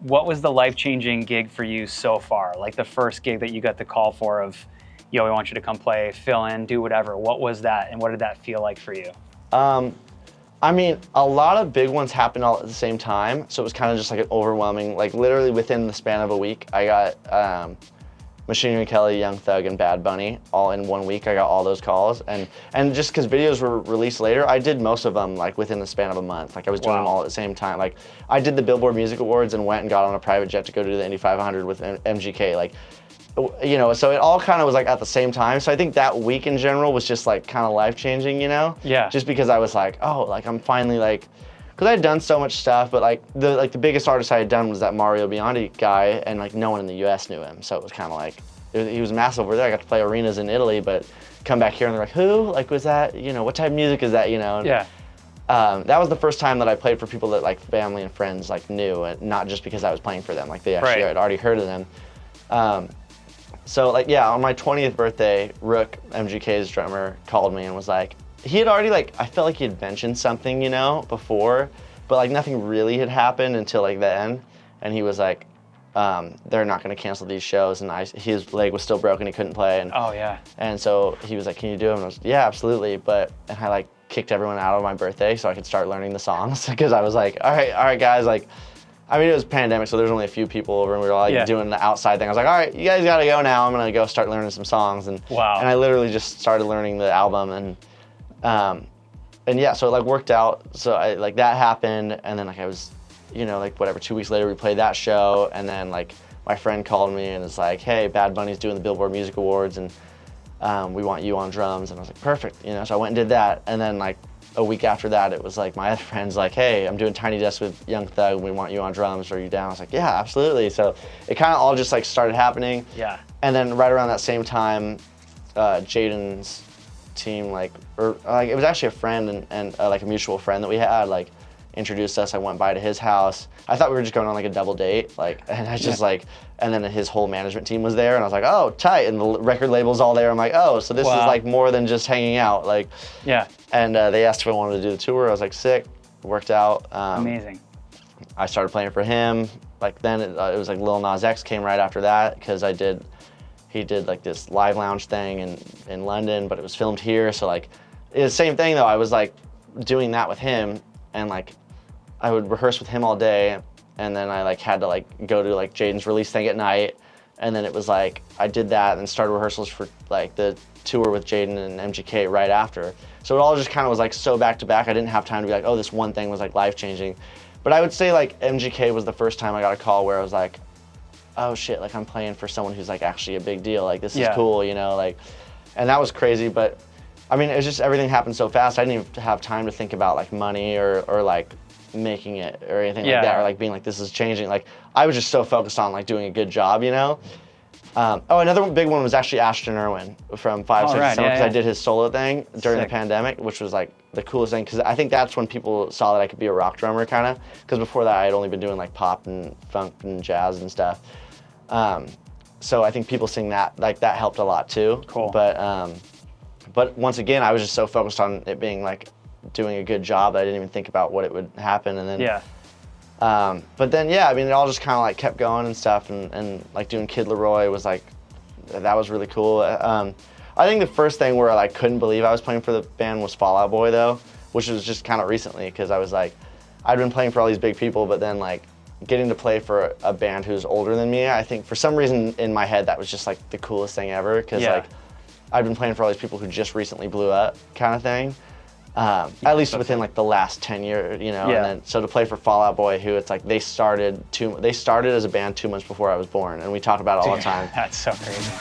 what was the life-changing gig for you so far? Like the first gig that you got the call for of, yo, we want you to come play, fill in, do whatever. What was that, and what did that feel like for you? I mean, a lot of big ones happened all at the same time, so it was kind of just like an overwhelming, like literally within the span of a week, I got Machine Gun Kelly, Young Thug, and Bad Bunny all in 1 week. I got all those calls, and just because videos were released later, I did most of them like within the span of a month. Like I was doing them all at the same time. Like I did the Billboard Music Awards and went and got on a private jet to go do the Indy 500 with MGK. Like, you know, so it all kind of was like at the same time. So I think that week in general was just like kind of life-changing, you know? Yeah. Just because I was like, oh, like I'm finally like, because I had done so much stuff, but like the biggest artist I had done was that Mario Biondi guy, and like no one in the US knew him. So it was kind of like, he was massive over there. I got to play arenas in Italy, but come back here and they're like, who? Like, was that, you know, what type of music is that, you know? And, yeah. That was the first time that I played for people that like family and friends like knew, and not just because I was playing for them. Like they actually had already heard of them. So like, yeah, on my 20th birthday, Rook, MGK's drummer, called me and was like, he had already like, I felt like he had mentioned something, you know, before, but like nothing really had happened until like then. And he was like, they're not gonna cancel these shows. And his leg was still broken, he couldn't play. And, oh yeah. And so he was like, can you do it? And I was, yeah, absolutely. And I like kicked everyone out of my birthday so I could start learning the songs. Because I was like, all right guys, like, I mean, it was pandemic, so there's only a few people over, and we were all like doing the outside thing. I was like, all right, you guys gotta go now. I'm gonna go start learning some songs. And wow. And I literally just started learning the album, and yeah, so it like worked out. So I like that happened, and then like I was, you know, like whatever, 2 weeks later we played that show, and then like my friend called me and was like, hey, Bad Bunny's doing the Billboard Music Awards, and we want you on drums. And I was like, perfect, you know. So I went and did that, and then like a week after that, it was like my other friend's like, hey, I'm doing Tiny Desk with Young Thug, we want you on drums, are you down? I was like, yeah, absolutely. So it kind of all just like started happening. Yeah. And then right around that same time, Jaden's team, like it was actually a friend and like a mutual friend that we had, like introduced us. I went by to his house. I thought we were just going on like a double date, like, and I just like, and then his whole management team was there, and I was like, oh, tight, and the record label's all there. I'm like, oh, so this is like more than just hanging out, like. Yeah. And they asked if I wanted to do the tour. I was like, sick. Worked out. Amazing. I started playing for him. Like then it was like Lil Nas X came right after that, because he did like this live lounge thing in London, but it was filmed here. So like, it was the same thing though. I was like doing that with him, and like I would rehearse with him all day, and then I like had to like go to like Jaden's release thing at night, and then it was like I did that and started rehearsals for like the tour with Jaden and MGK right after. So it all just kind of was like so back to back. I didn't have time to be like, oh, this one thing was like life changing. But I would say like MGK was the first time I got a call where I was like, oh shit, like I'm playing for someone who's like actually a big deal. Like this is cool, you know, like, and that was crazy. But I mean, it was just, everything happened so fast. I didn't even have time to think about like money or like making it or anything like that, or like being like, this is changing. Like I was just so focused on like doing a good job, you know? Oh, another big one was actually Ashton Irwin from 5 6 7, because I did his solo thing during the pandemic, which was like the coolest thing, because I think that's when people saw that I could be a rock drummer, kind of, because before that I had only been doing like pop and funk and jazz and stuff. So I think people seeing that, like that helped a lot too. Cool. But once again, I was just so focused on it being like doing a good job that I didn't even think about what it would happen. And then but then, yeah, I mean, it all just kind of like kept going and stuff, and like doing Kid Leroy was like, that was really cool. I think the first thing where I like couldn't believe I was playing for the band was Fall Out Boy though, which was just kind of recently, because I was like, I'd been playing for all these big people, but then like getting to play for a band who's older than me, I think for some reason in my head that was just like the coolest thing ever, because like I'd been playing for all these people who just recently blew up, kind of thing. At least within like the last 10 years, you know, and then so to play for Fall Out Boy, who it's like they started as a band 2 months before I was born, and we talk about it all the time. That's so crazy.